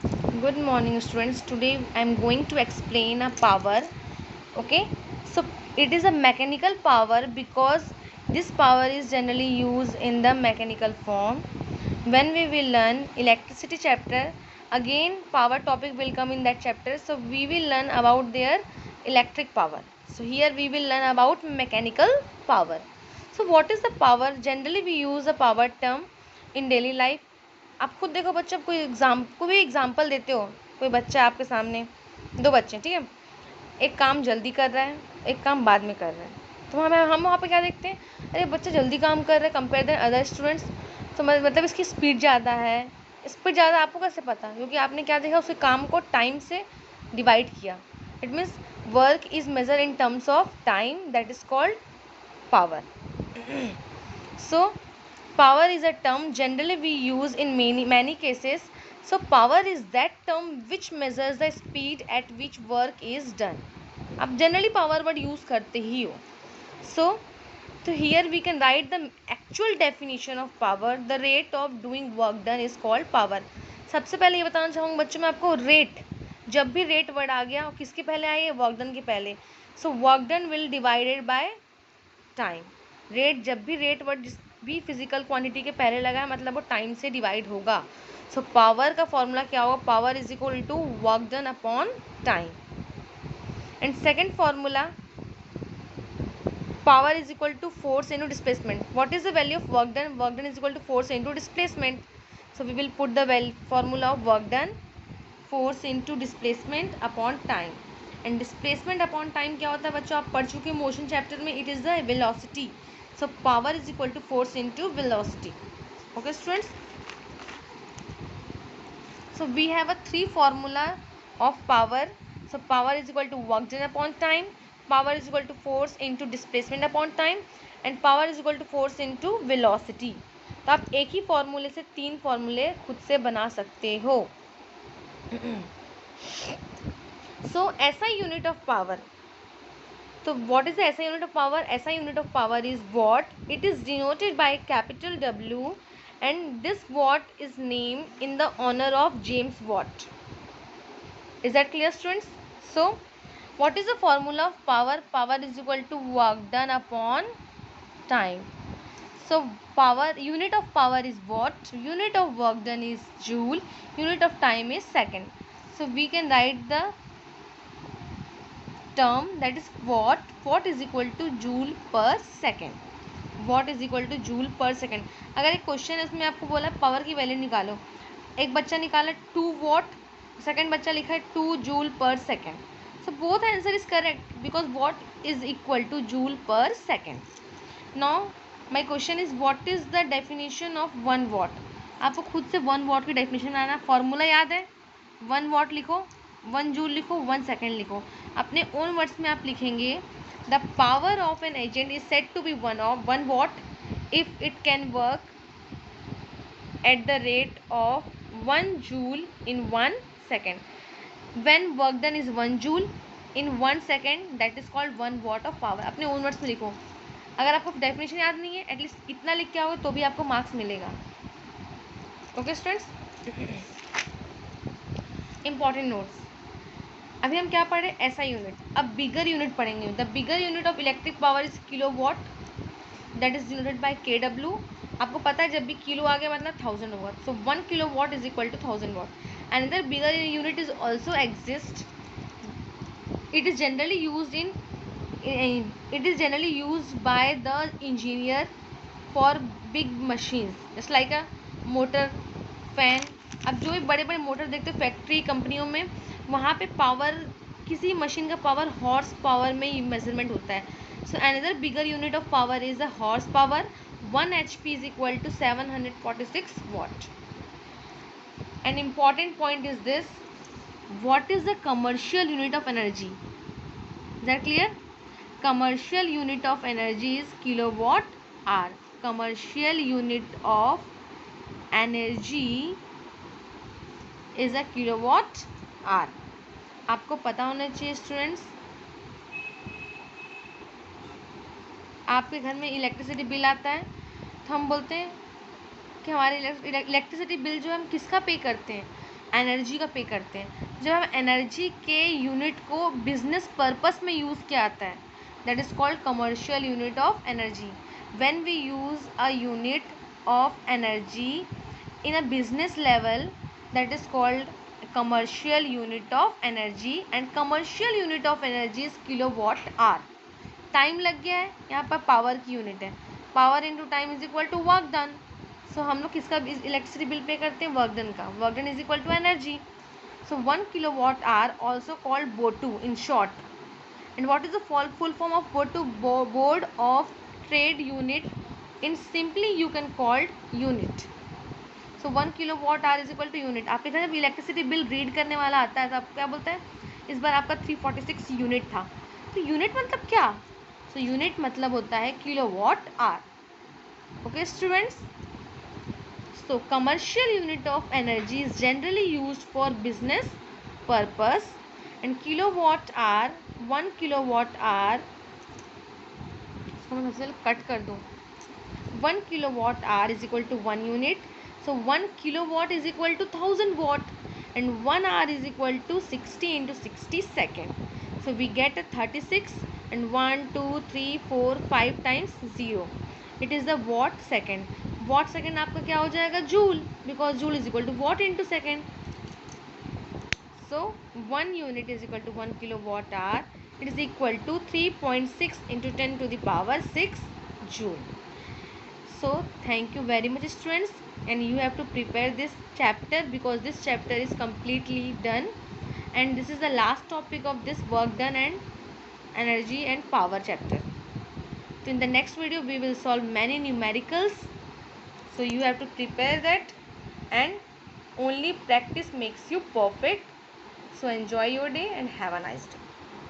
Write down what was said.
Good morning, students. Today I am going to explain a power. Okay, so it is a mechanical power because this power is generally used in the mechanical form. When we will learn electricity chapter, again power topic will come in that chapter. So we will learn about their electric power. So here we will learn about mechanical power. So what is the power? Generally we use a power term in daily life. आप खुद देखो बच्चों, कोई भी example देते हो, कोई बच्चा आपके सामने, दो बच्चे, ठीक है, एक काम जल्दी कर रहा है, एक काम बाद में कर रहा है, तो हम वहाँ पे क्या देखते हैं, अरे बच्चा जल्दी काम कर रहा है कंपेयर देन अदर स्टूडेंट्स, तो मतलब इसकी स्पीड ज़्यादा है। स्पीड ज़्यादा आपको कैसे पता? क्योंकि आपने क्या देखा, उसके काम को टाइम से डिवाइड किया। It means work is measure in terms of time, that is called power. So power is a term generally we use in many cases. So power is that term which measures the speed at which work is done. आप generally power word use करते ही हो. So here we can write the actual definition of power. The rate of doing work done is called power. सबसे पहले ये बताना चाहूँगी बच्चों मैं आपको, रेट, जब भी रेट वर्ड आ गया किसके पहले आए, वर्क डन के पहले। So work done will divided by time. Rate, जब भी रेट वर्ड जिस भी फिजिकल क्वांटिटी के पहले लगा है मतलब वो टाइम से डिवाइड होगा। सो पावर का फॉर्मूला क्या होगा, power is equal to work done upon time. And second formula, power is equal to force into displacement. What is the value of work done? Work done is equal to force into displacement. So we will put the formula of work done, force into displacement upon time. And displacement upon time क्या होता है बच्चों, आप पढ़ चुके motion chapter में, it is the velocity. So power is equal to force into velocity. Okay students, so we have a three formula of power. So power is equal to work done upon time, power is equal to force into displacement upon time, and power is equal to force into velocity. तो आप एक ही फॉर्मूले से तीन फॉर्मूले खुद से बना सकते हो। सो SI यूनिट ऑफ पावर, तो what is the SI unit of power? SI unit of power is what, it is denoted by capital W, and this watt is named in the honor of James Watt. Is that clear students? So what is the formula of power? Power is equal to work done upon time. So power, unit of power is watt, unit of work done is joule, unit of time is second. So we can write the term that is watt. Watt is equal to joule per second. What is equal two joule पर second. अगर एक question है इसमें आपको बोला power की value निकालो, एक बच्चा निकाला 2 वॉट, सेकेंड बच्चा लिखा है 2 जूल पर second. So both answer is correct because what is equal two joule पर second. Now my question is what is the definition of 1 what. आपको खुद से 1 वॉट की डेफिनेशन आना, फॉर्मूला याद है, 1 वॉट लिखो, 1 जूल लिखो, 1 सेकेंड लिखो, अपने ओन वर्ड्स में आप लिखेंगे the power of an agent is said to be 1 watt if it can work at the rate of 1 joule in 1 second. When work done is 1 joule in 1 second, that is called 1 watt of power. अपने own words में लिखो। अगर आपको definition याद नहीं है, at least इतना लिख के आओगे तो भी आपको मार्क्स मिलेगा। ओके स्टूडेंट्स, इंपॉर्टेंट नोट्स, अभी हम क्या पढ़ रहे हैं, SI यूनिट। अब बिगर यूनिट पढ़ेंगे। The bigger unit of electric power is kilo watt, that is denoted by KW। आपको पता है जब भी किलो आ गया मतलब 1000 होगा, so 1 kilo watt is equal to 1000 watt. Another bigger unit is also exist, it is generally used it is generally used by the engineer for big machines just like a motor, fan. अब जो भी बड़े बड़े motor देखते हो factory कंपनियों में, वहाँ पे पावर, किसी मशीन का पावर हॉर्स पावर में मेजरमेंट होता है। So another bigger unit of power is a horse power. 1 HP is equal to 746 watt. An important point is this, what is the commercial unit of energy? Is that clear? Commercial unit of energy is kilowatt hour. Commercial unit of energy is a kilowatt hour. आपको पता होना चाहिए students. आपके घर में electricity bill आता है तो हम बोलते हैं कि हमारे इलेक्ट्रिसिटी बिल जो है हम किसका पे करते हैं, एनर्जी का पे करते हैं। जब हम एनर्जी के यूनिट को बिजनेस पर्पस में यूज़ किया जाता है, that is called commercial unit of energy. When we use a unit of energy in a business level, that is called commercial unit of energy, and commercial unit of energy is kilowatt hour. Time लग गया है, यहाँ पर power की unit है, power into time is equal to work done. So हम लोग किसका इलेक्ट्रिसिटी बिल पे करते हैं, वर्क डन का, work done is equal to energy. So 1 kilowatt hour also called BOTU in short. And what is the full form of BOTU? Board of Trade Unit. In simply you can call unit. So 1 kilowatt hour is equal to unit. आपके जब electricity bill read करने वाला आता है तो आप क्या बोलते हैं, इस बार आपका 346 यूनिट था। तो यूनिट मतलब क्या, सो यूनिट मतलब होता है kilowatt hour. Okay students, so commercial unit of energy is generally used for business purpose, and kilowatt hour, 1 kilowatt our, इसको मैं सबसे कट कर दूँ, 1 kilowatt hour is equal to 1 unit. So 1 kilowatt is equal to 1000 watt, and 1 hour is equal to 60 into 60 second. So we get a 36, and 1 2 3 4 5 times 0. It is the watt second. Watt second आपका क्या हो जाएगा, joule, because joule is equal to watt into second. So 1 unit is equal to 1 kilowatt hour. It is equal to 3.6 into 10 to the power 6 joule. So thank you very much students, and you have to prepare this chapter because this chapter is completely done, and this is the last topic of this work done and energy and power chapter. So in the next video we will solve many numericals, so you have to prepare that, and only practice makes you perfect. So enjoy your day and have a nice day.